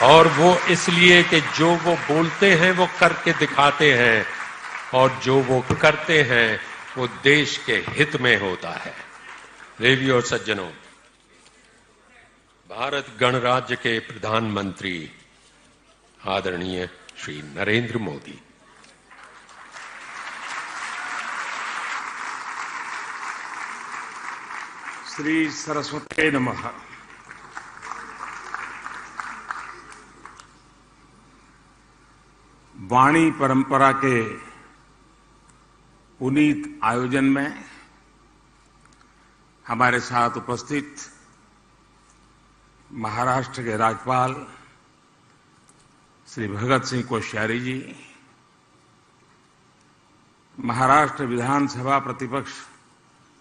और वो इसलिए कि जो वो बोलते हैं वो करके दिखाते हैं, और जो वो करते हैं वो देश के हित में होता है। देवी और सज्जनों, भारत गणराज्य के प्रधानमंत्री आदरणीय श्री नरेंद्र मोदी, श्री सरस्वती नमः। वाणी परंपरा के पुनीत आयोजन में हमारे साथ उपस्थित महाराष्ट्र के राज्यपाल श्री भगत सिंह कोश्यारी जी, महाराष्ट्र विधानसभा प्रतिपक्ष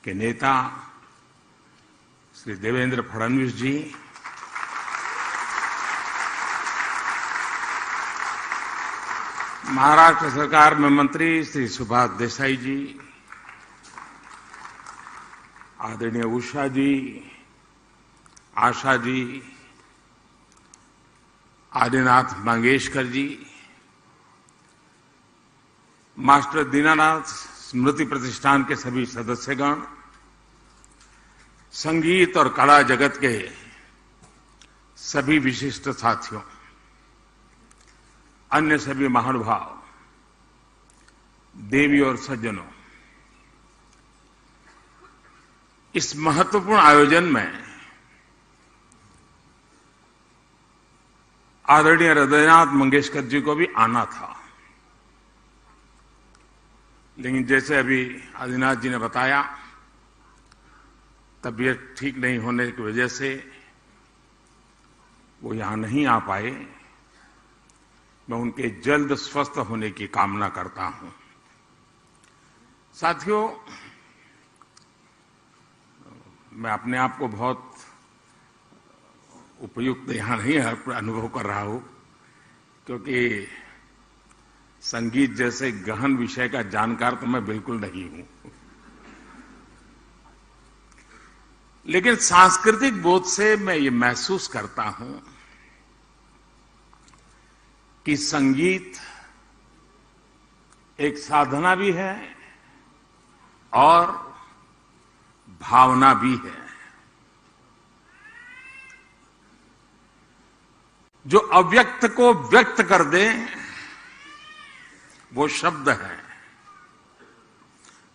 के नेता श्री देवेंद्र फडणवीस जी, महाराष्ट्र सरकार में मंत्री श्री सुभाष देसाई जी, आदरणीय उषा जी, आशा जी, आदिनाथ मंगेशकर जी, मास्टर दीनानाथ स्मृति प्रतिष्ठान के सभी सदस्यगण, संगीत और कला जगत के सभी विशिष्ट साथियों, अन्य सभी महानुभाव, देवी और सज्जनों, इस महत्वपूर्ण आयोजन में आदरणीय हृदयनाथ मंगेशकर जी को भी आना था, लेकिन जैसे अभी आदिनाथ जी ने बताया, तबीयत ठीक नहीं होने की वजह से वो यहां नहीं आ पाए। मैं उनके जल्द स्वस्थ होने की कामना करता हूं। साथियों, मैं अपने आप को बहुत उपयुक्त यहां नहीं अनुभव कर रहा हूं, क्योंकि संगीत जैसे गहन विषय का जानकार तो मैं बिल्कुल नहीं हूं, लेकिन सांस्कृतिक बोध से मैं ये महसूस करता हूं कि संगीत एक साधना भी है और भावना भी है। जो अव्यक्त को व्यक्त कर दे वो शब्द है,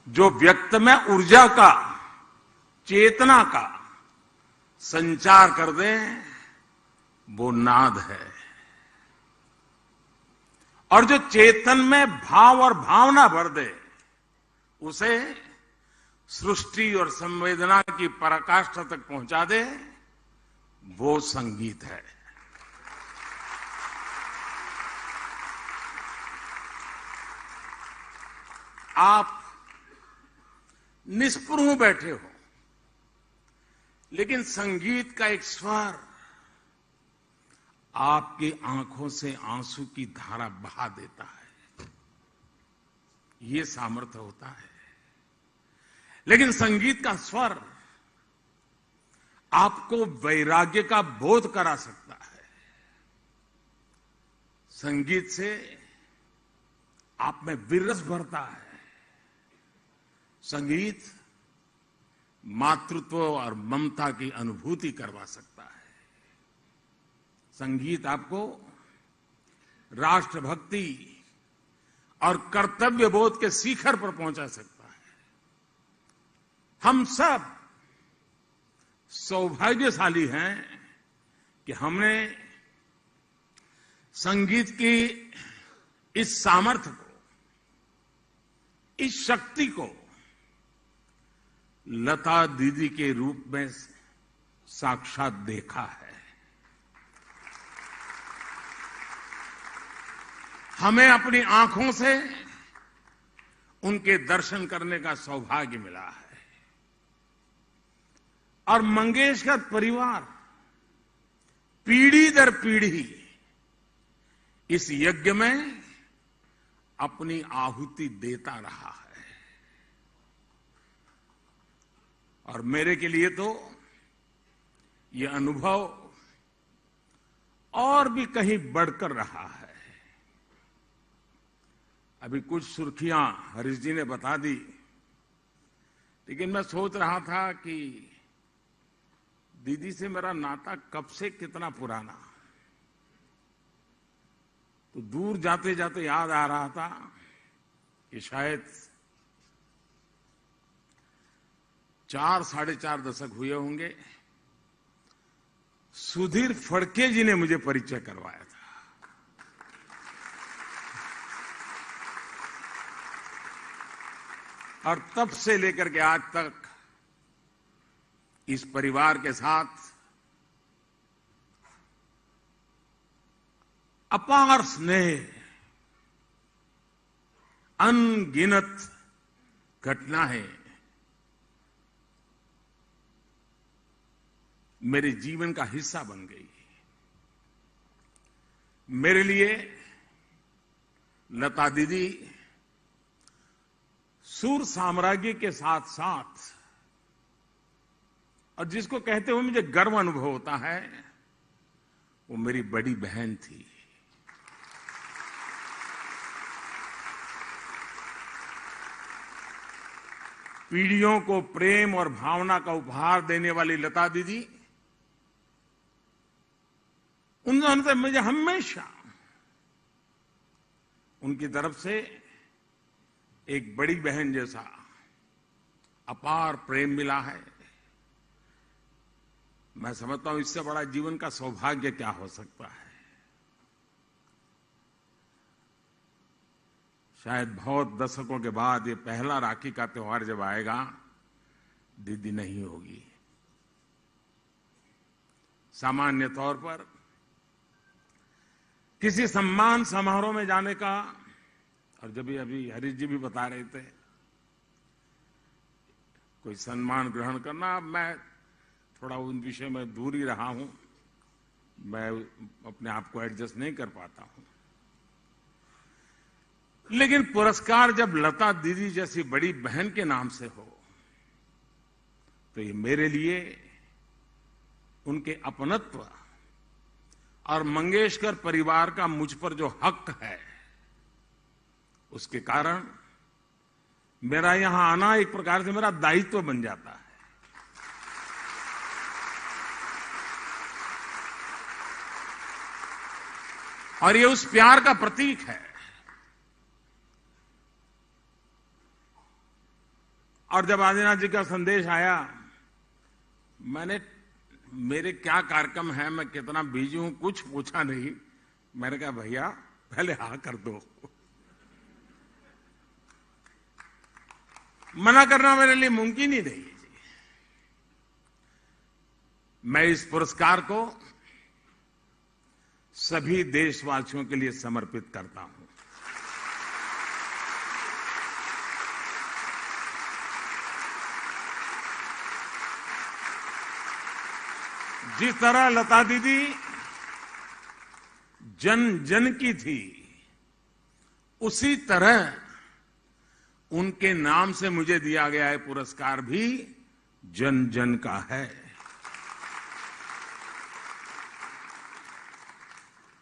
जो व्यक्त में ऊर्जा का, चेतना का संचार कर दे वो नाद है, और जो चेतन में भाव और भावना भर दे उसे सृष्टि और संवेदना की पराकाष्ठा तक पहुंचा दे वो संगीत है। आप निष्पृह बैठे हो, लेकिन संगीत का एक स्वर आपकी आंखों से आंसू की धारा बहा देता है। ये सामर्थ्य होता है। लेकिन संगीत का स्वर आपको वैराग्य का बोध करा सकता है। संगीत से आप में विरस भरता है। संगीत मातृत्व और ममता की अनुभूति करवा सकता है। संगीत आपको राष्ट्रभक्ति और कर्तव्य बोध के शिखर पर पहुंचा सकता है। हम सब सौभाग्यशाली हैं कि हमने संगीत की इस सामर्थ्य को, इस शक्ति को लता दीदी के रूप में साक्षात देखा है। हमें अपनी आंखों से उनके दर्शन करने का सौभाग्य मिला है, और मंगेशकर परिवार पीढ़ी दर पीढ़ी इस यज्ञ में अपनी आहुति देता रहा है। और मेरे के लिए तो ये अनुभव और भी कहीं बढ़कर रहा है। अभी कुछ सुर्खियां हरीश जी ने बता दी, लेकिन मैं सोच रहा था कि दीदी से मेरा नाता कब से कितना पुराना। तो दूर जाते जाते याद आ रहा था कि शायद 4 साढ़े 4 दशक हुए होंगे। सुधीर फड़के जी ने मुझे परिचय करवाया था। और तब से लेकर के आज तक इस परिवार के साथ अपार स्नेह, अनगिनत घटनाएं मेरे जीवन का हिस्सा बन गई। मेरे लिए लता दीदी सूर साम्राज्य के साथ साथ, और जिसको कहते हुए मुझे गर्व अनुभव होता है, वो मेरी बड़ी बहन थी। पीढ़ियों को प्रेम और भावना का उपहार देने वाली लता दीदी, उन्होंने मुझे हमेशा उनकी तरफ से एक बड़ी बहन जैसा अपार प्रेम मिला है। मैं समझता हूं इससे बड़ा जीवन का सौभाग्य क्या हो सकता है। शायद बहुत दशकों के बाद ये पहला राखी का त्योहार जब आएगा, दीदी नहीं होगी। सामान्य तौर पर किसी सम्मान समारोह में जाने का, और जब अभी हरीश जी भी बता रहे थे कोई सम्मान ग्रहण करना, मैं थोड़ा उन विषय में दूर ही रहा हूं। मैं अपने आप को एडजस्ट नहीं कर पाता हूं। लेकिन पुरस्कार जब लता दीदी जैसी बड़ी बहन के नाम से हो, तो ये मेरे लिए उनके अपनत्व और मंगेशकर परिवार का मुझ पर जो हक है, उसके कारण मेरा यहां आना एक प्रकार से मेरा दायित्व बन जाता है। और ये उस प्यार का प्रतीक है। और जब आदिनाथ जी का संदेश आया, मेरे क्या कार्यक्रम है, मैं कितना बिजी हूं, कुछ पूछा नहीं। मैंने कहा भैया पहले हाँ कर दो। मना करना मेरे लिए मुमकिन ही नहीं। मैं इस पुरस्कार को सभी देशवासियों के लिए समर्पित करता हूं। जिस तरह लता दीदी जन जन की थी, उसी तरह उनके नाम से मुझे दिया गया है पुरस्कार भी जन जन का है।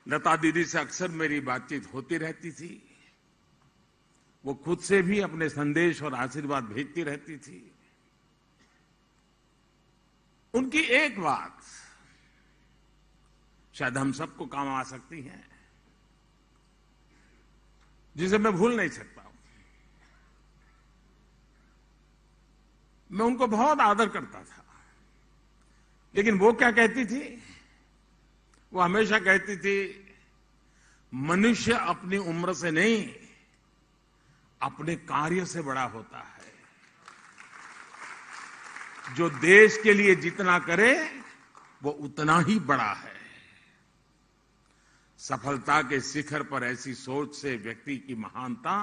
लता दीदी से अक्सर मेरी बातचीत होती रहती थी। वो खुद से भी अपने संदेश और आशीर्वाद भेजती रहती थी। उनकी एक बात शायद हम सबको काम आ सकती है, जिसे मैं भूल नहीं सकता हूं। मैं उनको बहुत आदर करता था, लेकिन वो क्या कहती थी? वो हमेशा कहती थी, मनुष्य अपनी उम्र से नहीं, अपने कार्य से बड़ा होता है। जो देश के लिए जितना करे, वो उतना ही बड़ा है। सफलता के शिखर पर ऐसी सोच से व्यक्ति की महानता,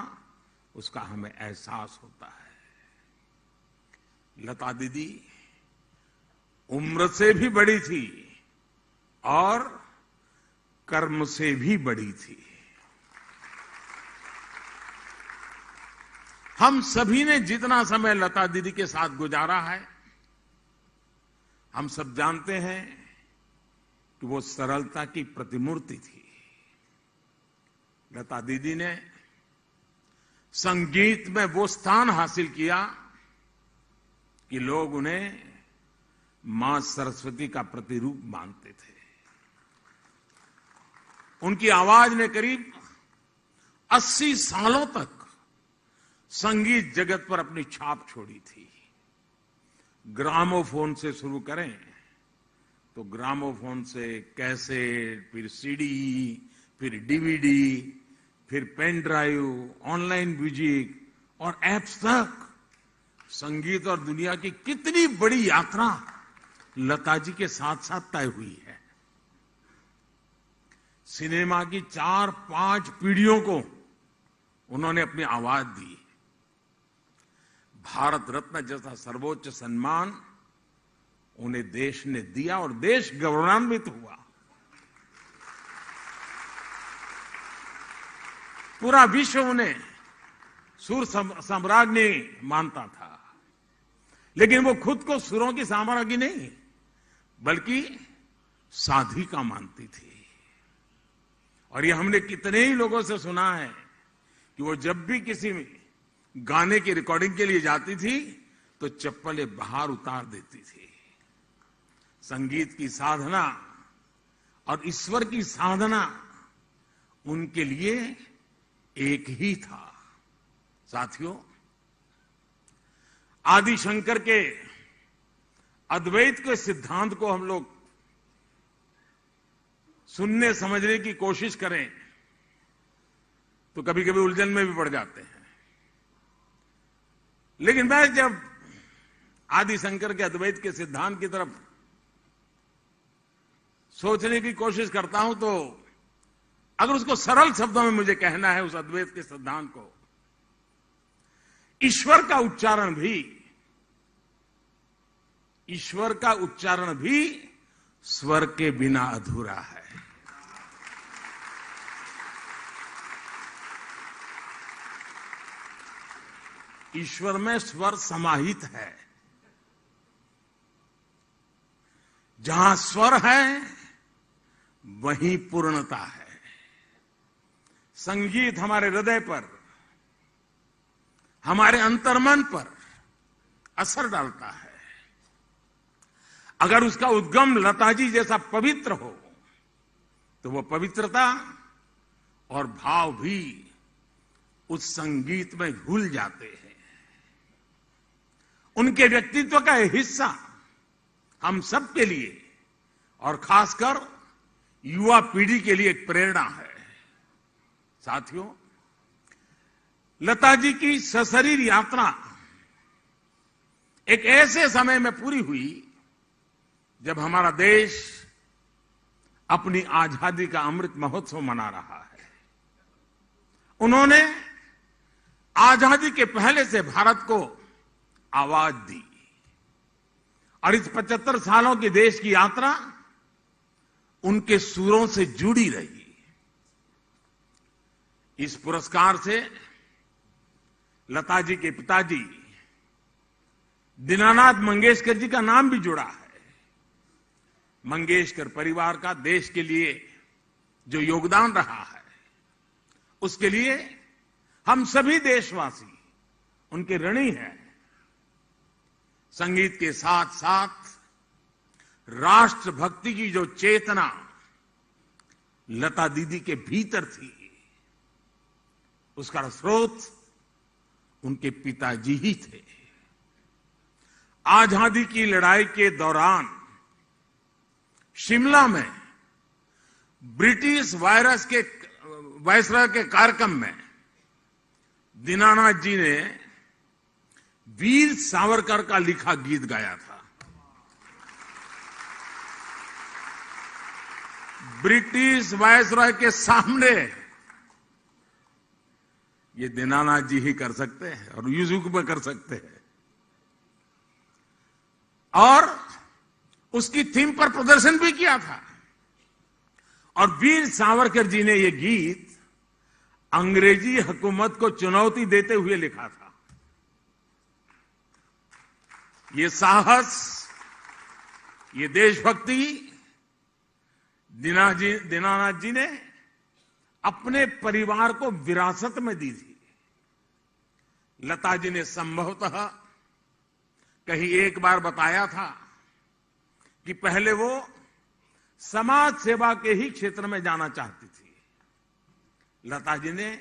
उसका हमें एहसास होता है। लता दीदी उम्र से भी बड़ी थी और कर्म से भी बड़ी थी। हम सभी ने जितना समय लता दीदी के साथ गुजारा है, हम सब जानते हैं कि वो सरलता की प्रतिमूर्ति थी। लता दीदी ने संगीत में वो स्थान हासिल किया कि लोग उन्हें मां सरस्वती का प्रतिरूप मानते थे। उनकी आवाज ने करीब 80 सालों तक संगीत जगत पर अपनी छाप छोड़ी थी। ग्रामोफोन से शुरू करें तो ग्रामोफोन से कैसेट, फिर सीडी, फिर डीवीडी, फिर पेन ड्राइव, ऑनलाइन म्यूजिक और एप्स तक संगीत और दुनिया की कितनी बड़ी यात्रा लता जी के साथ साथ तय हुई है। सिनेमा की 4-5 पीढ़ियों को उन्होंने अपनी आवाज दी। भारत रत्न जैसा सर्वोच्च सम्मान उन्हें देश ने दिया और देश गौरवान्वित हुआ। पूरा विश्व उन्हें सुर साम्राज्ञी मानता था, लेकिन वो खुद को सुरों की साम्राज्ञी नहीं बल्कि साधिका मानती थी। और ये हमने कितने ही लोगों से सुना है कि वो जब भी किसी गाने की रिकॉर्डिंग के लिए जाती थी तो चप्पलें बाहर उतार देती थी। संगीत की साधना और ईश्वर की साधना उनके लिए एक ही था। साथियों, आदि शंकर के अद्वैत के सिद्धांत को हम लोग सुनने समझने की कोशिश करें तो कभी कभी उलझन में भी पड़ जाते हैं। लेकिन मैं जब आदि शंकर के अद्वैत के सिद्धांत की तरफ सोचने की कोशिश करता हूं तो अगर उसको सरल शब्दों में मुझे कहना है उस अद्वैत के सिद्धांत को, ईश्वर का उच्चारण भी स्वर के बिना अधूरा है। ईश्वर में स्वर समाहित है। जहां स्वर है वहीं पूर्णता है। संगीत हमारे हृदय पर, हमारे अंतर्मन पर असर डालता है। अगर उसका उद्गम लता जी जैसा पवित्र हो तो वो पवित्रता और भाव भी उस संगीत में घुल जाते हैं। उनके व्यक्तित्व का एक हिस्सा हम सब के लिए और खासकर युवा पीढ़ी के लिए एक प्रेरणा है। साथियों, लता जी की सशरीर यात्रा एक ऐसे समय में पूरी हुई जब हमारा देश अपनी आजादी का अमृत महोत्सव मना रहा है। उन्होंने आजादी के पहले से भारत को आवाज दी और इस 75 सालों की देश की यात्रा उनके सुरों से जुड़ी रही। इस पुरस्कार से लता जी के पिताजी दीनानाथ मंगेशकर जी का नाम भी जुड़ा है। मंगेशकर परिवार का देश के लिए जो योगदान रहा है उसके लिए हम सभी देशवासी उनके ऋणी हैं। संगीत के साथ साथ राष्ट्रभक्ति की जो चेतना लता दीदी के भीतर थी उसका स्रोत उनके पिताजी ही थे। आजादी की लड़ाई के दौरान शिमला में ब्रिटिश वायसराय के कार्यक्रम में दीनानाथ जी ने वीर सावरकर का लिखा गीत गाया था। ब्रिटिश वायसराय के सामने ये दीनानाथ जी ही कर सकते हैं और युग में कर सकते हैं। और उसकी थीम पर प्रदर्शन भी किया था। और वीर सावरकर जी ने यह गीत अंग्रेजी हुकूमत को चुनौती देते हुए लिखा था। ये साहस, ये देशभक्ति दीनानाथ जी ने अपने परिवार को विरासत में दी थी। लता जी ने संभवतः कहीं एक बार बताया था कि पहले वो समाज सेवा के ही क्षेत्र में जाना चाहती थी। लता जी ने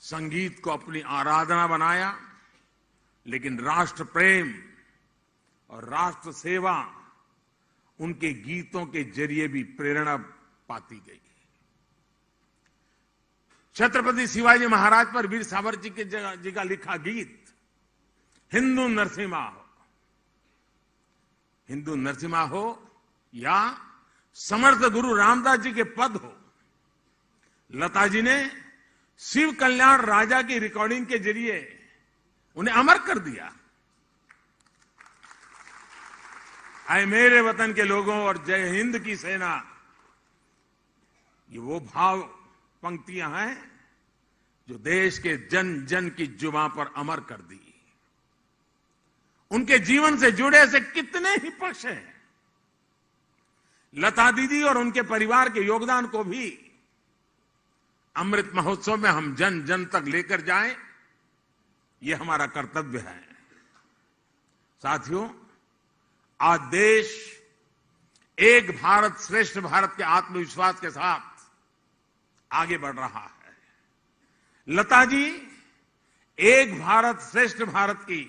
संगीत को अपनी आराधना बनाया, लेकिन राष्ट्र प्रेम और राष्ट्र सेवा उनके गीतों के जरिए भी प्रेरणा पाती गई। छत्रपति शिवाजी महाराज पर वीर सावरकर जी का लिखा गीत हिंदू नरसिम्हा हो या समर्थ गुरु रामदास जी के पद हो, लता जी ने शिव कल्याण राजा की रिकॉर्डिंग के जरिए उन्हें अमर कर दिया। आए मेरे वतन के लोगों और जय हिंद की सेना, ये वो भाव पंक्तियां हैं जो देश के जन जन की जुबां पर अमर कर दी। उनके जीवन से जुड़े ऐसे कितने ही पक्ष हैं। लता दीदी और उनके परिवार के योगदान को भी अमृत महोत्सव में हम जन जन तक लेकर जाएं, ये हमारा कर्तव्य है। साथियों, आज देश एक भारत श्रेष्ठ भारत के आत्मविश्वास के साथ आगे बढ़ रहा है। लता जी एक भारत श्रेष्ठ भारत की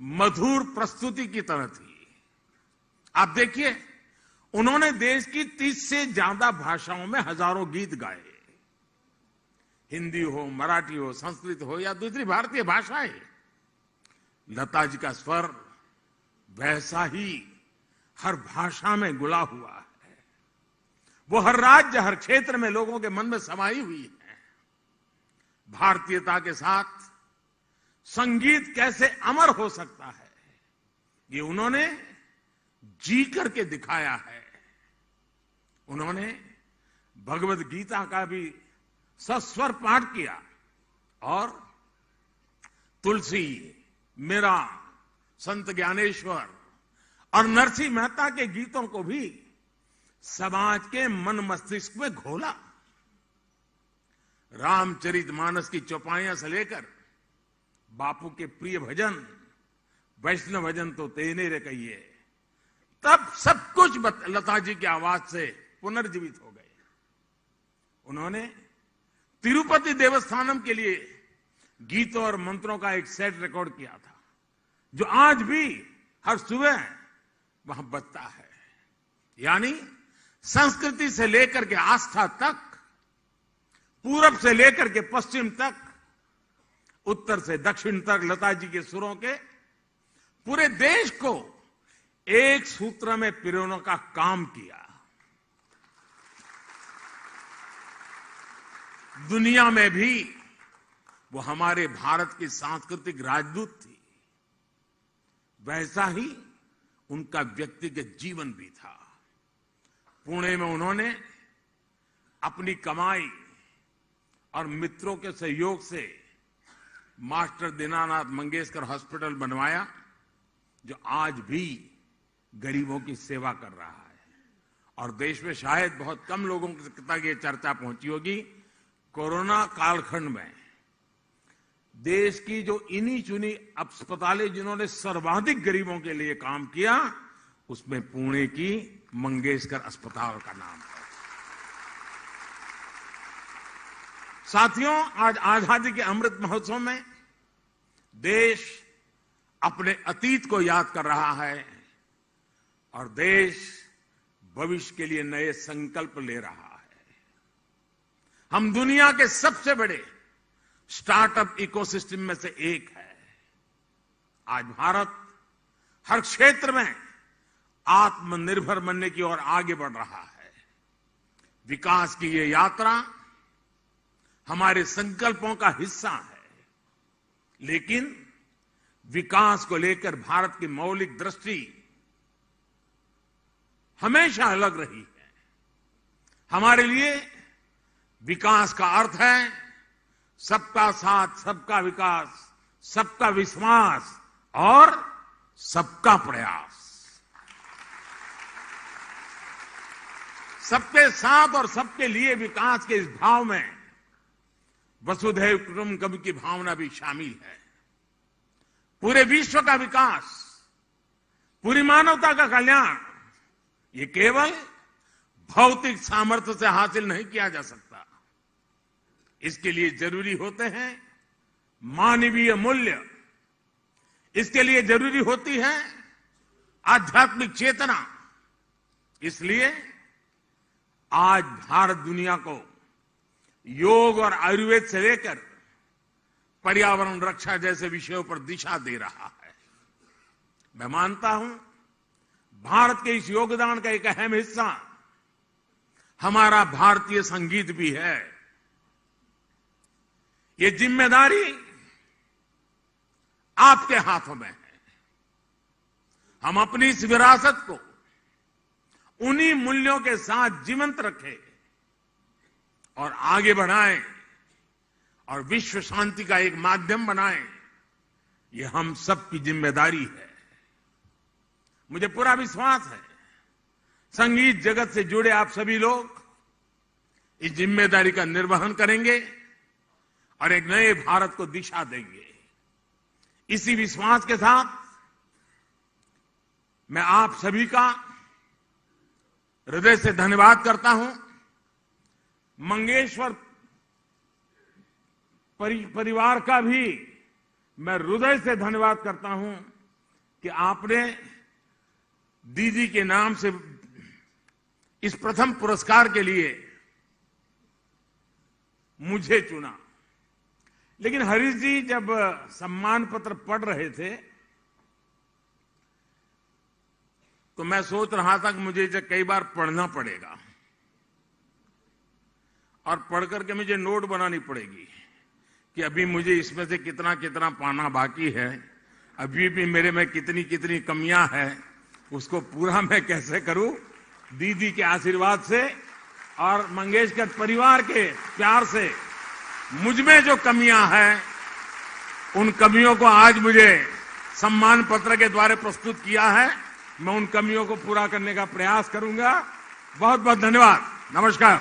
मधुर प्रस्तुति की तरह थी। आप देखिए, उन्होंने देश की 30 से ज्यादा भाषाओं में हजारों गीत गाए। हिंदी हो, मराठी हो, संस्कृत हो या दूसरी भारतीय भाषाएं, लता जी का स्वर वैसा ही हर भाषा में गुला हुआ है। वो हर राज्य, हर क्षेत्र में लोगों के मन में समाई हुई है। भारतीयता के साथ संगीत कैसे अमर हो सकता है, ये उन्होंने जी करके दिखाया है। उन्होंने भगवत गीता का भी सस्वर पाठ किया और तुलसी, मीरा, संत ज्ञानेश्वर और नरसिंह मेहता के गीतों को भी समाज के मन मस्तिष्क में घोला। रामचरितमानस की चौपाइयां से लेकर बापू के प्रिय भजन, वैष्णव भजन तो तेने रे कहिए, तब सब कुछ लता जी की आवाज से पुनर्जीवित हो गए। उन्होंने तिरुपति देवस्थानम के लिए गीतों और मंत्रों का एक सेट रिकॉर्ड किया था, जो आज भी हर सुबह वहां बजता है। यानी संस्कृति से लेकर के आस्था तक, पूरब से लेकर के पश्चिम तक, उत्तर से दक्षिण तक लता जी के सुरों के पूरे देश को एक सूत्र में पिरोने का काम किया। दुनिया में भी वो हमारे भारत की सांस्कृतिक राजदूत थी। वैसा ही उनका व्यक्तिगत जीवन भी था। पुणे में उन्होंने अपनी कमाई और मित्रों के सहयोग से मास्टर दीनानाथ मंगेशकर हॉस्पिटल बनवाया, जो आज भी गरीबों की सेवा कर रहा है। और देश में शायद बहुत कम लोगों तक ये चर्चा पहुंची होगी, कोरोना कालखंड में देश की जो इन्हीं चुनी अस्पतालें जिन्होंने सर्वाधिक गरीबों के लिए काम किया, उसमें पुणे की मंगेशकर अस्पताल का नाम है। साथियों, आज आजादी के अमृत महोत्सव में देश अपने अतीत को याद कर रहा है और देश भविष्य के लिए नए संकल्प ले रहा है। हम दुनिया के सबसे बड़े स्टार्टअप इकोसिस्टम में से एक है। आज भारत हर क्षेत्र में आत्मनिर्भर बनने की ओर आगे बढ़ रहा है। विकास की ये यात्रा हमारे संकल्पों का हिस्सा है, लेकिन विकास को लेकर भारत की मौलिक दृष्टि हमेशा अलग रही है। हमारे लिए विकास का अर्थ है सबका साथ, सबका विकास, सबका विश्वास और सबका प्रयास। सबके साथ और सबके लिए विकास के इस भाव में वसुधैव कुटुंबकम की भावना भी शामिल है। पूरे विश्व का विकास, पूरी मानवता का कल्याण, ये केवल भौतिक सामर्थ्य से हासिल नहीं किया जा सकता। इसके लिए जरूरी होते हैं मानवीय मूल्य, इसके लिए जरूरी होती है आध्यात्मिक चेतना। इसलिए आज भारत दुनिया को योग और आयुर्वेद से लेकर पर्यावरण रक्षा जैसे विषयों पर दिशा दे रहा है। मैं मानता हूं भारत के इस योगदान का एक अहम हिस्सा हमारा भारतीय संगीत भी है। ये जिम्मेदारी आपके हाथों में है। हम अपनी इस विरासत को उन्हीं मूल्यों के साथ जीवंत रखें और आगे बढ़ाएं और विश्व शांति का एक माध्यम बनाएं। ये हम सबकी जिम्मेदारी है। मुझे पूरा विश्वास है संगीत जगत से जुड़े आप सभी लोग इस जिम्मेदारी का निर्वहन करेंगे और एक नए भारत को दिशा देंगे। इसी विश्वास के साथ मैं आप सभी का हृदय से धन्यवाद करता हूं। मंगेश्वर परिवार का भी मैं हृदय से धन्यवाद करता हूं कि आपने दीदी के नाम से इस प्रथम पुरस्कार के लिए मुझे चुना। लेकिन हरीश जी जब सम्मान पत्र पढ़ रहे थे तो मैं सोच रहा था कि मुझे इसे कई बार पढ़ना पड़ेगा और पढ़ करके मुझे नोट बनानी पड़ेगी कि अभी मुझे इसमें से कितना कितना पाना बाकी है, अभी भी मेरे में कितनी कितनी कमियां हैं, उसको पूरा मैं कैसे करूं। दीदी के आशीर्वाद से और मंगेशकर परिवार के प्यार से मुझ में जो कमियां हैं उन कमियों को आज मुझे सम्मान पत्र के द्वारा प्रस्तुत किया है। मैं उन कमियों को पूरा करने का प्रयास करूंगा। बहुत बहुत धन्यवाद। नमस्कार।